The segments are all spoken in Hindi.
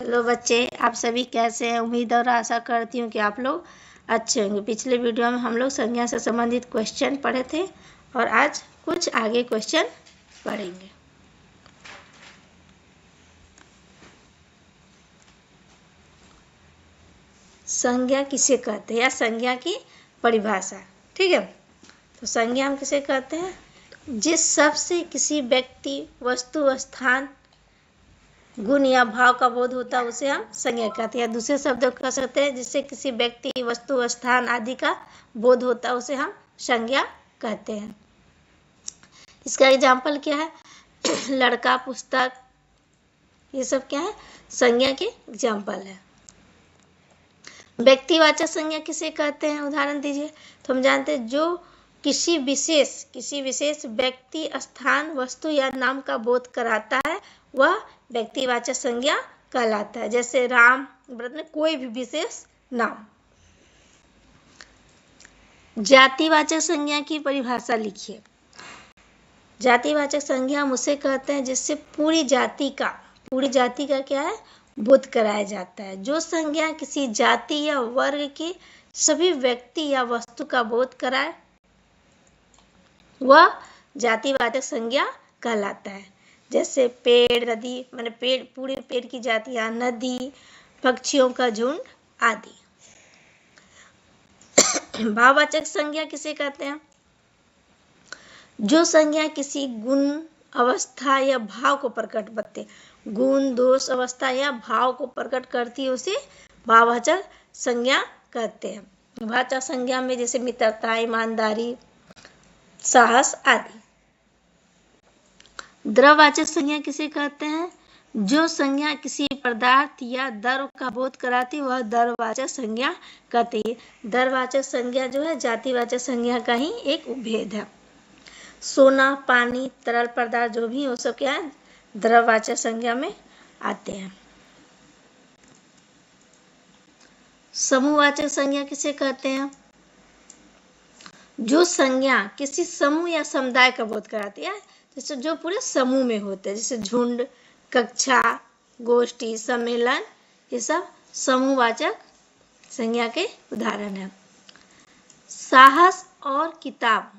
हेलो बच्चे, आप सभी कैसे हैं। उम्मीद और आशा करती हूँ कि आप लोग अच्छे होंगे। पिछले वीडियो में हम लोग संज्ञा से संबंधित क्वेश्चन पढ़े थे और आज कुछ आगे क्वेश्चन पढ़ेंगे। संज्ञा किसे कहते हैं या संज्ञा की परिभाषा। ठीक है, तो संज्ञा हम किसे कहते हैं? जिस शब्द से किसी व्यक्ति, वस्तु, स्थान, गुण या भाव का बोध होता है उसे हम संज्ञा कहते हैं। या दूसरे शब्दों कह सकते हैं जिससे किसी व्यक्ति, वस्तु, स्थान आदि का बोध होता है उसे हम संज्ञा कहते हैं। इसका एग्जाम्पल क्या है? लड़का, पुस्तक, ये सब क्या है? संज्ञा के एग्जाम्पल है। व्यक्तिवाचक संज्ञा किसे कहते हैं? उदाहरण दीजिए। तो हम जानते हैं जो किसी विशेष व्यक्ति, स्थान, वस्तु या नाम का बोध कराता है वह व्यक्तिवाचक संज्ञा कहलाता है। जैसे राम, व्रत में कोई भी विशेष नाम। जातिवाचक संज्ञा की परिभाषा लिखिए। जातिवाचक संज्ञा हम उसे कहते हैं जिससे पूरी जाति का क्या है? बोध कराया जाता है। जो संज्ञा किसी जाति या वर्ग के सभी व्यक्ति या वस्तु का बोध कराए वह जातिवाचक संज्ञा कहलाता है। जैसे पेड़, नदी, माने पेड़, पूरे पेड़ की जातियां, नदी, पक्षियों का झुंड आदि। भाववाचक संज्ञा किसे कहते हैं? जो संज्ञा किसी गुण, अवस्था या भाव को प्रकट करते, गुण, दोष, अवस्था या भाव को प्रकट करती है उसे भाववाचक संज्ञा कहते हैं। भाववाचक संज्ञा में जैसे मित्रता, ईमानदारी, साहस आदि। द्रव्यवाचक संज्ञा किसे कहते हैं? जो संज्ञा किसी पदार्थ या द्रव्य का बोध कराती वह द्रव्यवाचक संज्ञा कहते हैं। द्रव्यवाचक संज्ञा जो है जातिवाचक संज्ञा का ही एक उपभेद है। सोना, पानी, तरल पदार्थ जो भी हो सब क्या है? द्रव्यवाचक संज्ञा में आते हैं। समूहवाचक संज्ञा किसे कहते हैं? जो संज्ञा किसी समूह या समुदाय का बोध कराती है, जैसे जो पूरे समूह में होते हैं, जैसे झुंड, कक्षा, गोष्ठी, सम्मेलन, ये सब समूहवाचक संज्ञा के उदाहरण है। साहस और किताब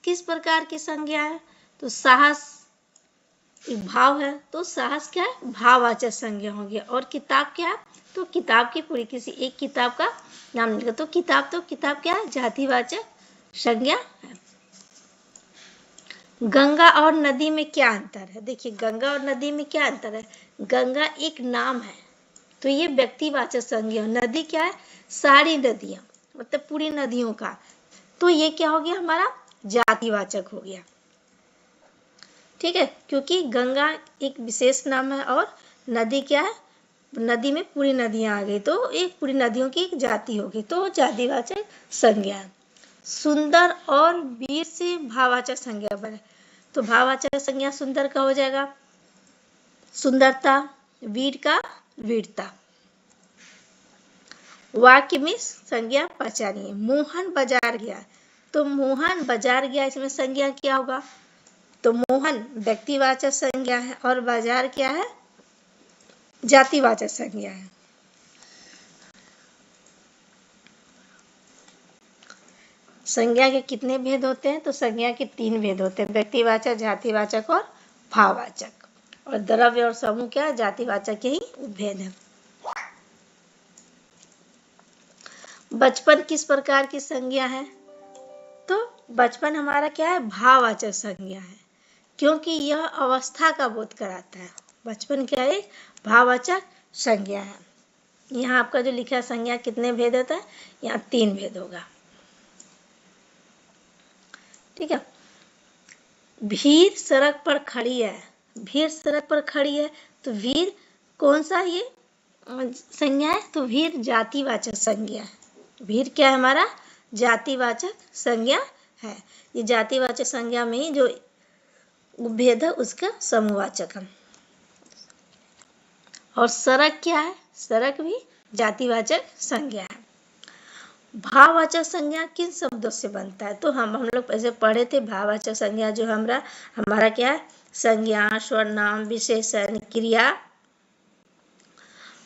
किस प्रकार की संज्ञा है? तो साहस एक भाव है, तो साहस क्या है? भाववाचक संज्ञा हो गया। और किताब क्या है? तो किताब की पूरी किसी एक किताब का नाम लिखा, तो किताब क्या है? जातिवाचक संज्ञा है। गंगा और नदी में क्या अंतर है? देखिए, गंगा और नदी में क्या अंतर है? गंगा एक नाम है तो ये व्यक्तिवाचक संज्ञा। नदी क्या है? सारी नदियां, मतलब पूरी नदियों का, तो ये क्या हो गया? हमारा जातिवाचक हो गया। ठीक है, क्योंकि गंगा एक विशेष नाम है और नदी क्या है? नदी में पूरी नदियां आ गई तो एक पूरी नदियों की एक जाति होगी, तो जातिवाचक संज्ञा है। सुंदर और वीर से भाववाचक संज्ञा बने, तो भाववाचक संज्ञा सुंदर का हो जाएगा सुंदरता, वीर का वीरता। वाक्य में संज्ञा पहचानिए। मोहन बाजार गया, तो मोहन बाजार गया, इसमें संज्ञा क्या होगा? तो मोहन व्यक्तिवाचक संज्ञा है और बाजार क्या है? जातिवाचक संज्ञा है। संज्ञा के कितने भेद होते हैं? तो संज्ञा के 3 भेद होते हैं, व्यक्तिवाचक, जातिवाचक और भाववाचक। और द्रव्य और समूह क्या है? जातिवाचक के ही उपभेद है। बचपन किस प्रकार की संज्ञा है? तो बचपन हमारा क्या है? भाववाचक संज्ञा है, क्योंकि यह अवस्था का बोध कराता है। बचपन क्या है? भाववाचक संज्ञा है। यहाँ आपका जो लिखा है संज्ञा कितने भेद होता है? यहाँ 3 भेद होगा। ठीक है। भीड़ सड़क पर खड़ी है, भीड़ सड़क पर खड़ी है, तो भीड़ कौन सा ये संज्ञा है? तो भीड़ जातिवाचक संज्ञा है। भीड़ क्या है? हमारा जातिवाचक संज्ञा है। ये जातिवाचक संज्ञा में ही जो उपभेद है उसका समूहवाचक है। और सड़क क्या है? सड़क भी जातिवाचक संज्ञा है। भाववाचक संज्ञा किन शब्दों से बनता है? तो हम लोग ऐसे पढ़े थे। भाववाचक संज्ञा जो हमारा क्या है? संज्ञा, सर्वनाम, विशेषण, क्रिया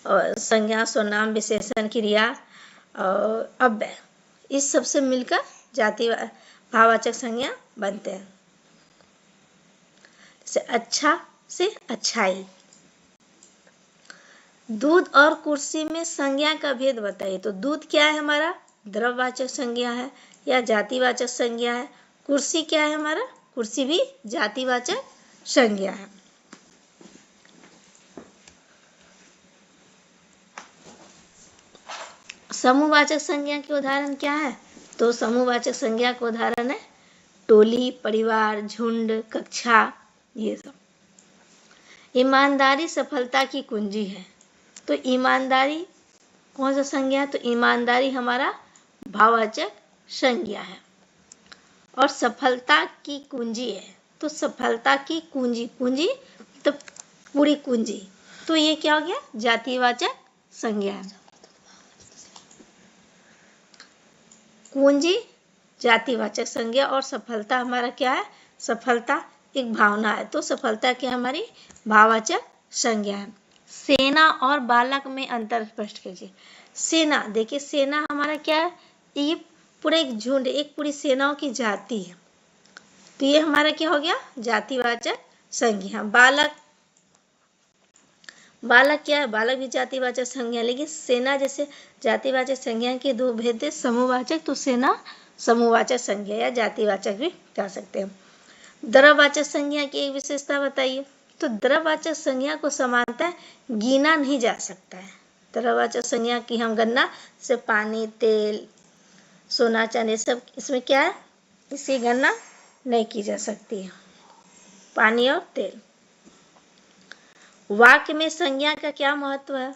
और संज्ञा, सर्वनाम, विशेषण, क्रिया और अव्यय, इस सब से मिलकर जाति भाववाचक संज्ञा बनते हैं। जैसे अच्छा से अच्छाई। दूध और कुर्सी में संज्ञा का भेद बताइए। तो दूध क्या है हमारा? द्रव्यवाचक संज्ञा है या जातिवाचक संज्ञा है। कुर्सी क्या है हमारा? कुर्सी भी जातिवाचक संज्ञा है। समूहवाचक संज्ञा के उदाहरण क्या है? तो समूहवाचक संज्ञा का उदाहरण है टोली, परिवार, झुंड, कक्षा, ये सब। ईमानदारी सफलता की कुंजी है। तो ईमानदारी कौन सा संज्ञा है? तो ईमानदारी हमारा भाववाचक संज्ञा है। और सफलता की कुंजी है। तो सफलता की कुंजी, कुंजी तो पूरी कुंजी, तो ये क्या हो गया? जातिवाचक संज्ञा है। कुंजी जातिवाचक संज्ञा और सफलता हमारा क्या है? सफलता एक भावना है, तो सफलता क्या हमारी? भाववाचक संज्ञा है। सेना और बालक में अंतर स्पष्ट कीजिए। सेना, देखिए सेना हमारा क्या है? ये पूरा एक झुंड, एक पूरी सेनाओं की जाति है, तो ये हमारा क्या हो गया? जातिवाचक संज्ञा। बालक, बालक क्या है? बालक भी जातिवाचक संज्ञा, लेकिन सेना जैसे जातिवाचक संज्ञा के दो भेद है, समूहवाचक, तो सेना समूहवाचक संज्ञा या जातिवाचक भी कह सकते हैं। द्रव्यवाचक संज्ञा की एक विशेषता बताइए। तो द्रव्यवाचक संज्ञा को समानतः गिना नहीं जा सकता है। द्रव्यवाचक संज्ञा की हम गणना से पानी, तेल, सोना, चांदी, सब इसमें क्या है? इसकी गणना नहीं की जा सकती है, पानी और तेल। वाक्य में संज्ञा का क्या महत्व है?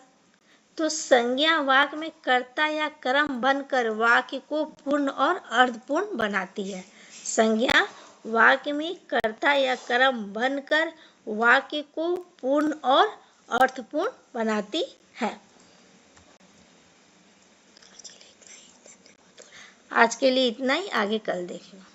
तो संज्ञा वाक्य में कर्ता या कर्म बनकर वाक्य को पूर्ण और अर्थपूर्ण बनाती है। संज्ञा वाक्य में कर्ता या कर्म बनकर वाक्य को पूर्ण और अर्थपूर्ण बनाती है। आज के लिए इतना ही, आगे कल देखेंगे।